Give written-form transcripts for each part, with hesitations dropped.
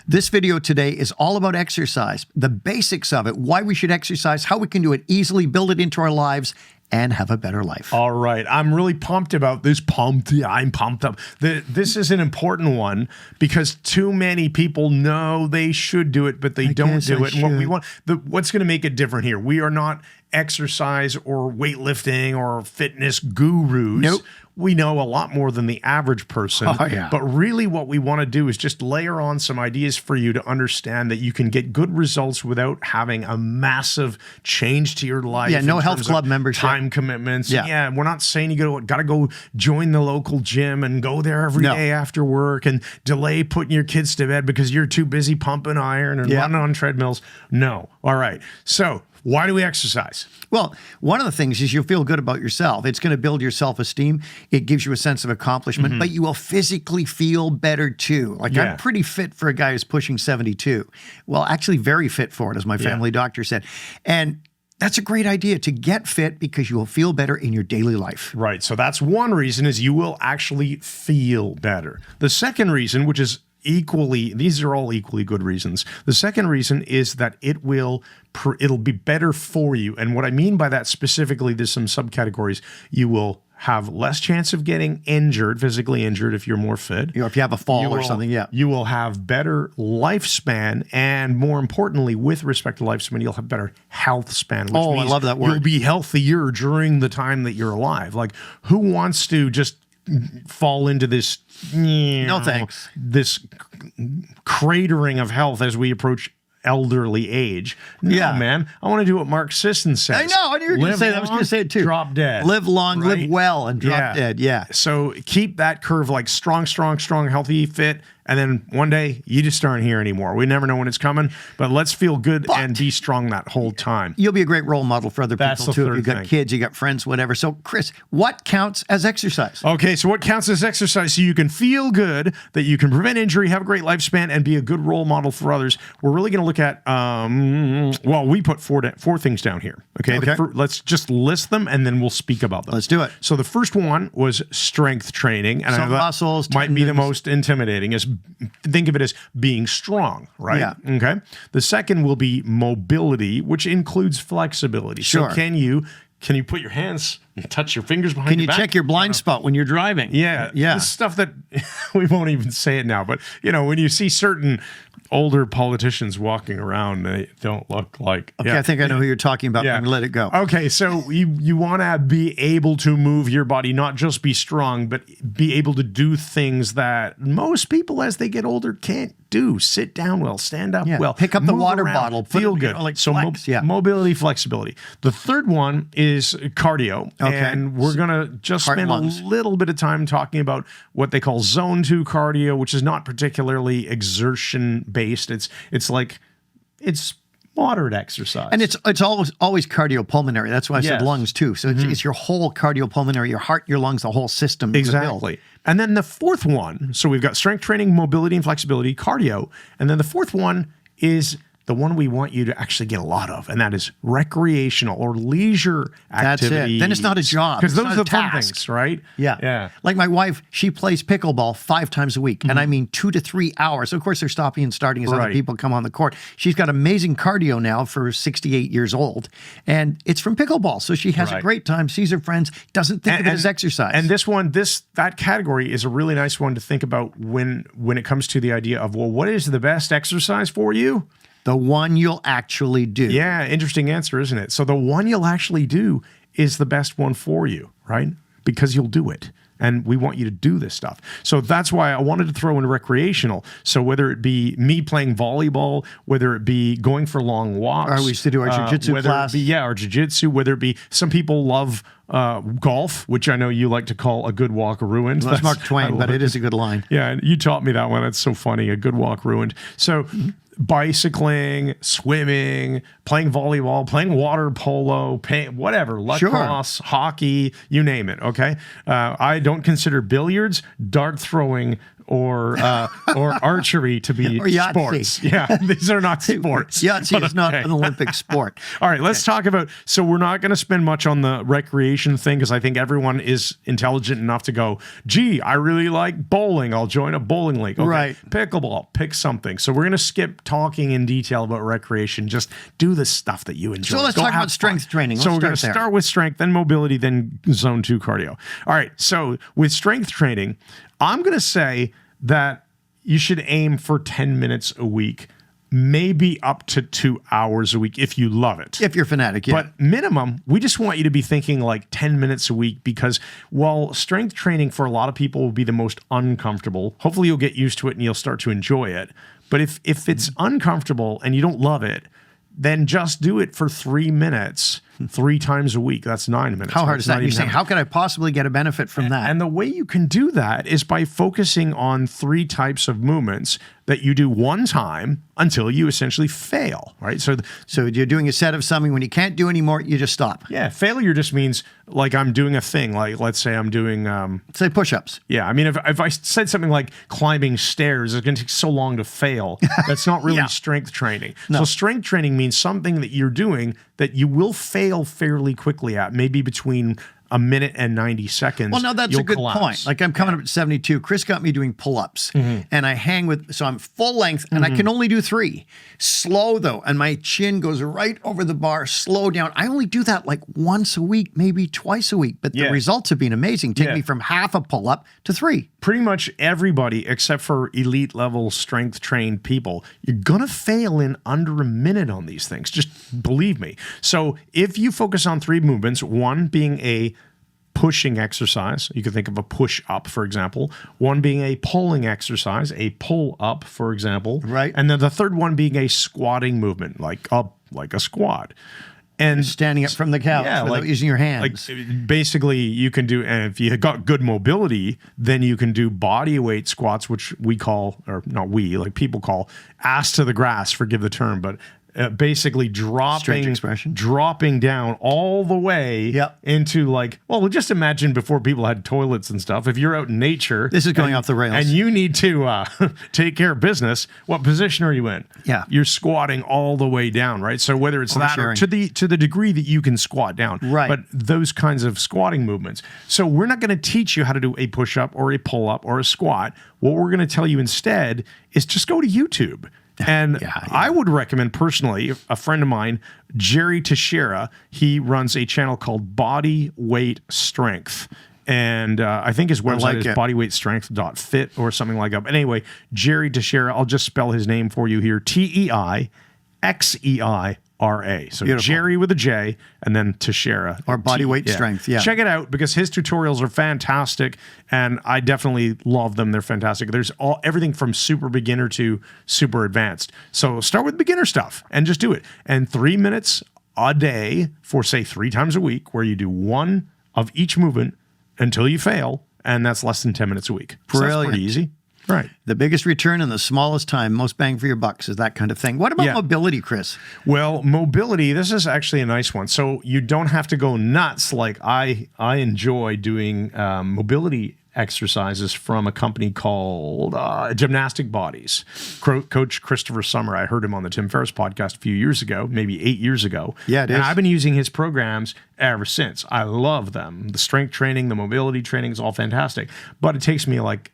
This video today is all about exercise, the basics of it, why we should exercise, how we can do it easily, build it into our lives, and have a better life. All right. I'm really pumped about this. I'm pumped up. This is an important one because too many people know they should do it, but they don't do it. And what we want, what's going to make it different here? We are not exercise or weightlifting or fitness gurus. Nope. We know a lot more than the average person. Oh, yeah. But really what we want to do is just layer on some ideas for you to understand that you can get good results without having a massive change to your life. Yeah, no health club membership. Time commitments. Yeah, we're not saying you got to go join the local gym and go there every day after work and delay putting your kids to bed because you're too busy pumping iron and running on treadmills. No. All right. So why do we exercise? Well, one of the things is you'll feel good about yourself. It's going to build your self-esteem. It gives you a sense of accomplishment, but you will physically feel better too. Like I'm pretty fit for a guy who's pushing 72. Well, actually very fit for it, as my family doctor said. And that's a great idea to get fit because you will feel better in your daily life. Right. So that's one reason is you will actually feel better. The second reason, which is these are all equally good reasons. The second reason is that it'll be better for you. And what I mean by that specifically, there's some subcategories. You will have less chance of getting injured, physically injured if you're more fit. You know, if you have a fall or something, You will have better lifespan, and more importantly, with respect to lifespan, you'll have better health span. Which means I love that word. You'll be healthier during the time that you're alive. Like, who wants to just fall into this no thanks, this cratering of health as we approach elderly age? No, man. I want to do what Mark Sisson says. I know. You were going to say that. I was going to say it too. Drop dead. Live long, live well, and drop dead. Yeah. So keep that curve like strong, healthy, fit. And then one day you just aren't here anymore. We never know when it's coming, but let's feel good and be strong that whole time. You'll be a great role model for other people too. If you've got kids, you got friends, whatever. So Chris, what counts as exercise? Okay, so what counts as exercise? So you can feel good, that you can prevent injury, have a great lifespan, and be a good role model for others. We're really going to look at, we put four things down here. Okay, let's just list them and then we'll speak about them. Let's do it. So the first one was strength training. And some muscles might be the most intimidating. Think of it as being strong, right? Yeah. Okay. The second will be mobility, which includes flexibility. Sure. So can you put your hands and touch your fingers behind your back? Can you check your blind spot when you're driving? Yeah. This stuff that we won't even say it now, but when you see certain older politicians walking around, they don't look like. Okay, I think I know who you're talking about. Yeah. Let it go. Okay, so you want to be able to move your body, not just be strong, but be able to do things that most people as they get older can't do. Sit down well, stand up well, pick up the water bottle, feel good. Mobility, flexibility. The third one is cardio. Okay. And we're going to just spend a little bit of time talking about what they call zone 2 cardio, which is not particularly exertion based. It's moderate exercise. And it's always cardiopulmonary. That's why I said lungs too. So it's your whole cardiopulmonary, your heart, your lungs, the whole system. Exactly. And then the fourth one, so we've got strength training, mobility and flexibility, cardio. And then the fourth one is the one we want you to actually get a lot of, and that is recreational or leisure activities. That's it. Then it's not a job. Because those are the fun things, right? Yeah. Like my wife, she plays pickleball 5 times a week, and I mean 2 to 3 hours. Of course, they're stopping and starting as other people come on the court. She's got amazing cardio now for 68 years old, and it's from pickleball. So she has a great time, sees her friends, doesn't think of it as exercise. And this one, that category is a really nice one to think about when it comes to the idea of, well, what is the best exercise for you? The one you'll actually do. Yeah, interesting answer, isn't it? So the one you'll actually do is the best one for you, right? Because you'll do it. And we want you to do this stuff. So that's why I wanted to throw in recreational. So whether it be me playing volleyball, whether it be going for long walks. Or we used to do our jiu-jitsu class. Our jiu-jitsu, whether it be, some people love golf, which I know you like to call a good walk ruined. Well, that's Mark Twain, but it is a good line. Yeah, you taught me that one. That's so funny, a good walk ruined. So bicycling, swimming, playing volleyball, playing water polo, whatever, lacrosse, hockey, you name it, okay? I don't consider billiards, dart throwing, or archery to be Or Yahtzee. sports. Yeah, these are not sports. Yahtzee is not an Olympic sport. All right, let's talk about, so we're not going to spend much on the recreation thing because I think everyone is intelligent enough to go, gee, I really like bowling. I'll join a bowling league. Okay, Right. pickleball, pick something. So we're going to skip talking in detail about recreation. Just do the stuff that you enjoy. So let's Go talk have about strength fun. training. So Let's we're going to start there. start with strength, then mobility, then zone 2 cardio. All right, so with strength training, I'm going to say that you should aim for 10 minutes a week, maybe up to 2 hours a week if you love it. If you're fanatic, yeah. But minimum, we just want you to be thinking like 10 minutes a week, because while strength training for a lot of people will be the most uncomfortable, hopefully you'll get used to it and you'll start to enjoy it. But if it's uncomfortable and you don't love it, then just do it for 3 minutes, 3 times a week. That's 9 minutes. How hard It's is that? not You're even saying, that how can I possibly get a benefit from that? And the way you can do that is by focusing on 3 types of movements that you do one time until you essentially fail, right? So you're doing a set of something. When you can't do anymore, you just stop. yeah, failure just means like I'm doing a thing. Like let's say I'm doing, Say push-ups. yeah. I mean, if I said something like climbing stairs, it's going to take so long to fail. That's not really Yeah. strength training. So strength training means something that you're doing that you will fail fairly quickly at, maybe between a minute and 90 seconds. Well, no, that's you'll a good collapse. point. Like I'm coming up at 72. Chris got me doing pull-ups, Mm-hmm. and I hang with, so I'm full length, and I can only do 3. Slow though, and my chin goes right over the bar. Slow down. I only do that like once a week, maybe twice a week, but the Yeah. results have been amazing. Take Yeah. me from half a pull-up to 3. Pretty much everybody except for elite level strength trained people, you're going to fail in under a minute on these things. Just believe me. So if you focus on 3 movements, one being a pushing exercise, you can think of a push up, for example, one being a pulling exercise, a pull up, for example, Right. and then the third one being a squatting movement, like a squat. And Standing up from the couch without using your hands. like basically you can do, and if you got good mobility, then you can do body weight squats, which we call, or not we, like people call ass to the grass, forgive the term, but basically Strange expression. dropping down all the way Yep. into like, well, just imagine before people had toilets and stuff. If you're out in nature, This is going off the rails. and you need to take care of business, what position are you in? Yeah. You're squatting all the way down, right? So whether it's that or sharing. to the degree that you can squat down, Right. But those kinds of squatting movements. So we're not going to teach you how to do a push up or a pull up or a squat. What we're going to tell you instead is just go to YouTube. And I would recommend personally, a friend of mine, Jerry Teixeira, he runs a channel called Body Weight Strength. And I think his website is bodyweightstrength.fit or something like that. But anyway, Jerry Teixeira, I'll just spell his name for you here. Teixeira. So Beautiful. Jerry with a J and then Teixeira. Or body weight strength, yeah. Check it out because his tutorials are fantastic and I definitely love them. They're fantastic. There's everything from super beginner to super advanced. So start with beginner stuff and just do it. And 3 minutes a day for say 3 times a week where you do one of each movement until you fail, and that's less than 10 minutes a week. So that's Brilliant. pretty easy. Right. The biggest return in the smallest time, most bang for your bucks is that kind of thing. What about mobility, Chris? Well, mobility, this is actually a nice one. So you don't have to go nuts like I enjoy doing mobility exercises from a company called Gymnastic Bodies. Coach Christopher Summer, I heard him on the Tim Ferriss podcast a few years ago, maybe 8 years ago. Yeah, it is. And I've been using his programs ever since. I love them. The strength training, the mobility training is all fantastic. But it takes me like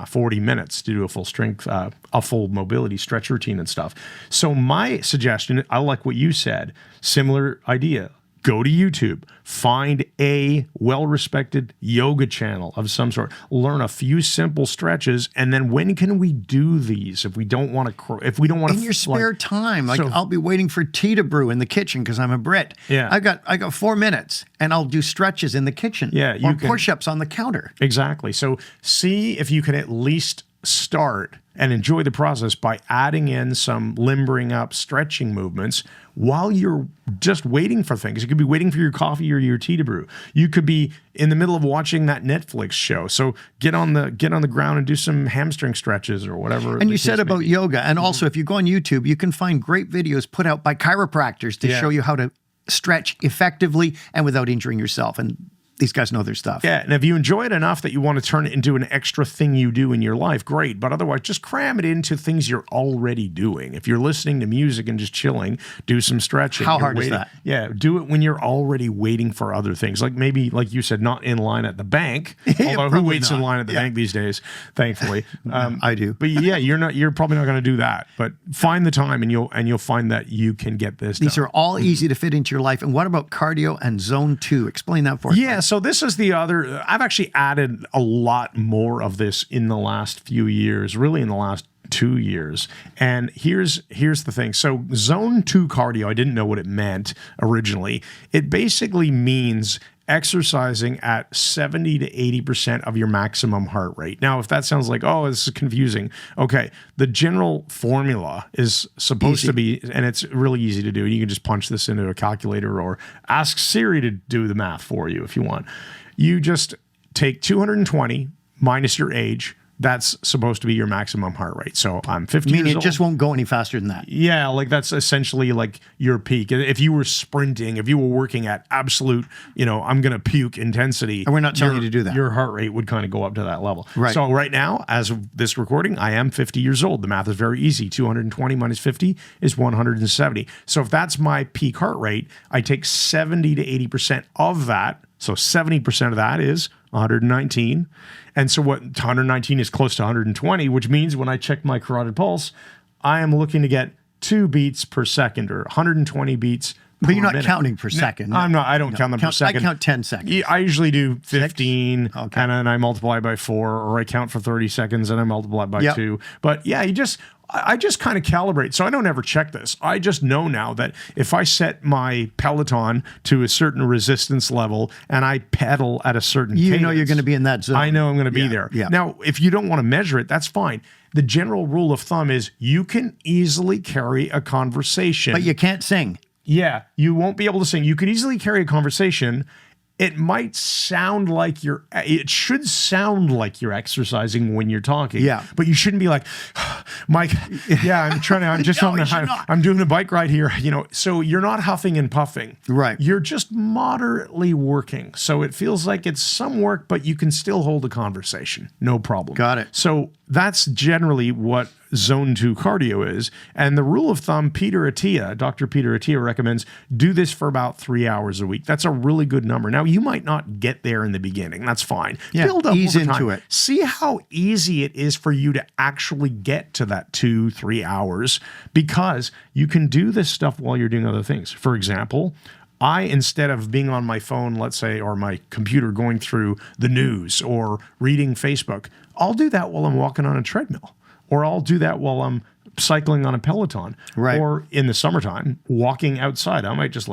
40 minutes to do a full strength, a full mobility stretch routine and stuff. So my suggestion, I like what you said, similar idea. Go to YouTube, find a well-respected yoga channel of some sort, learn a few simple stretches, and then when can we do these if we don't want to? In your spare time, like I'll be waiting for tea to brew in the kitchen because I'm a Brit. Yeah, I got 4 minutes, and I'll do stretches in the kitchen. Yeah, or push-ups on the counter. Exactly. So see if you can at least start and enjoy the process by adding in some limbering up stretching movements while you're just waiting for things. You could be waiting for your coffee or your tea to brew. You could be in the middle of watching that Netflix show. So get on the ground and do some hamstring stretches or whatever. And you said about yoga. And also, if you go on YouTube, you can find great videos put out by chiropractors to show you how to stretch effectively and without injuring yourself. And these guys know their stuff. Yeah, and if you enjoy it enough that you want to turn it into an extra thing you do in your life, great. But otherwise, just cram it into things you're already doing. If you're listening to music and just chilling, do some stretching. How hard is that? Yeah, do it when you're already waiting for other things. Like maybe, like you said, not in line at the bank. Although who waits in line at the bank these days, thankfully. I do. But yeah, you're probably not going to do that. But find the time and you'll find that you can get this done. These are all easy to fit into your life. And what about cardio and zone 2? Explain that for us. Yeah, so this is the other. I've actually added a lot more of this in the last few years, really in the last 2 years. And here's the thing. So zone 2 cardio, I didn't know what it meant originally. It basically means exercising at 70 to 80% of your maximum heart rate. Now, if that sounds like, oh, this is confusing. Okay, the general formula is supposed to be, and it's really easy to do. You can just punch this into a calculator or ask Siri to do the math for you if you want. You just take 220 minus your age. That's supposed to be your maximum heart rate. So I'm 50 years old. Meaning it just won't go any faster than that. Yeah, like that's essentially like your peak. If you were sprinting, if you were working at absolute, I'm going to puke intensity. And we're not telling you to do that. Your heart rate would kind of go up to that level. Right. So right now, as of this recording, I am 50 years old. The math is very easy. 220 minus 50 is 170. So if that's my peak heart rate, I take 70 to 80% of that. So 70% of that is 119. And so what 119 is close to 120, which means when I check my carotid pulse, I am looking to get 2 beats per second or 120 beats per But you're not minute. counting per second. I'm not. I don't count them per second. I count 10 seconds. I usually do 15 Okay. and then I multiply by 4, or I count for 30 seconds and I multiply by 2. But yeah, I just kind of calibrate. So I don't ever check this. I just know now that if I set my Peloton to a certain resistance level and I pedal at a certain cadence, you're going to be in that zone. I know I'm going to be there. Yeah. Now, if you don't want to measure it, that's fine. The general rule of thumb is you can easily carry a conversation. But you can't sing. Yeah, you won't be able to sing. You could easily carry a conversation. It might sound like it should sound like you're exercising when you're talking. Yeah. But you shouldn't be like, Mike, I'm doing a bike ride here. So you're not huffing and puffing. Right. You're just moderately working. So it feels like it's some work, but you can still hold a conversation. No problem. Got it. So that's generally what zone 2 cardio is. And the rule of thumb, Dr. Peter Attia recommends do this for about 3 hours a week. That's a really good number. Now, you might not get there in the beginning. That's fine. Yeah, build up ease over time. into it. See how easy it is for you to actually get to that 2-3 hours, because you can do this stuff while you're doing other things. For example, instead of being on my phone, let's say, or my computer going through the news or reading Facebook, I'll do that while I'm walking on a treadmill, or I'll do that while I'm cycling on a Peloton, right. Or in the summertime, walking outside. I might just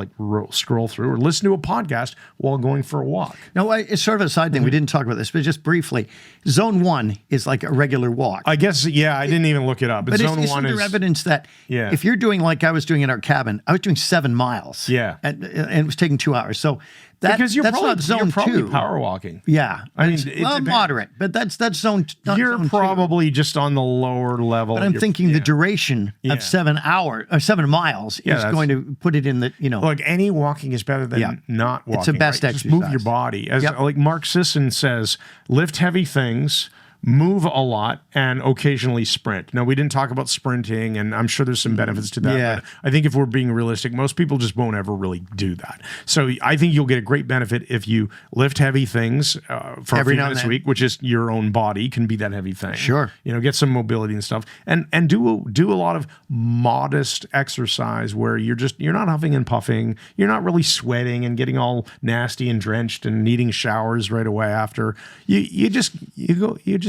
scroll through or listen to a podcast while going for a walk. No, it's sort of a side thing. We didn't talk about this, but just briefly, zone 1 is like a regular walk. I guess, yeah, I didn't even look it up. But zone isn't 1 there is evidence that if you're doing like I was doing in our cabin, I was doing 7 miles. Yeah. And it was taking 2 hours. So because that's not zone 2. Power walking. Yeah. I mean, it's moderate, but that's zone. You're zone probably just on the lower level. But I'm thinking the duration of 7 hours or 7 miles is going to put it in the, Look, any walking is better than not walking. It's the best exercise. Just move your body. Like Mark Sisson says, lift heavy things, move a lot, and occasionally sprint. Now, we didn't talk about sprinting, and I'm sure there's some benefits to that. Yeah. But I think if we're being realistic, most people just won't ever really do that. So I think you'll get a great benefit if you lift heavy things for every minutes a week, which is your own body can be that heavy thing. Sure. Get some mobility and stuff, and do a lot of modest exercise where you're not huffing and puffing, you're not really sweating and getting all nasty and drenched and needing showers right away after. You just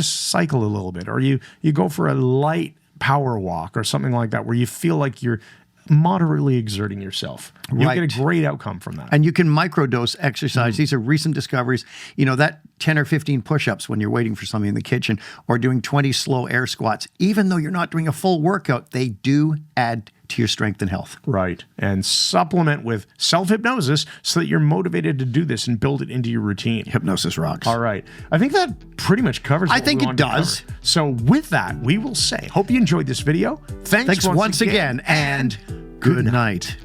cycle a little bit, or you go for a light power walk or something like that where you feel like you're moderately exerting yourself. You'll get a great outcome from that. And you can microdose exercise. These are recent discoveries. That 10 or 15 push-ups when you're waiting for something in the kitchen, or doing 20 slow air squats, even though you're not doing a full workout, they do add to your strength and health. Right. And supplement with self-hypnosis so that you're motivated to do this and build it into your routine. Hypnosis rocks. All right. I think that pretty much covers it. I think it does. So with that, we will say, hope you enjoyed this video. Thanks once again, and good night.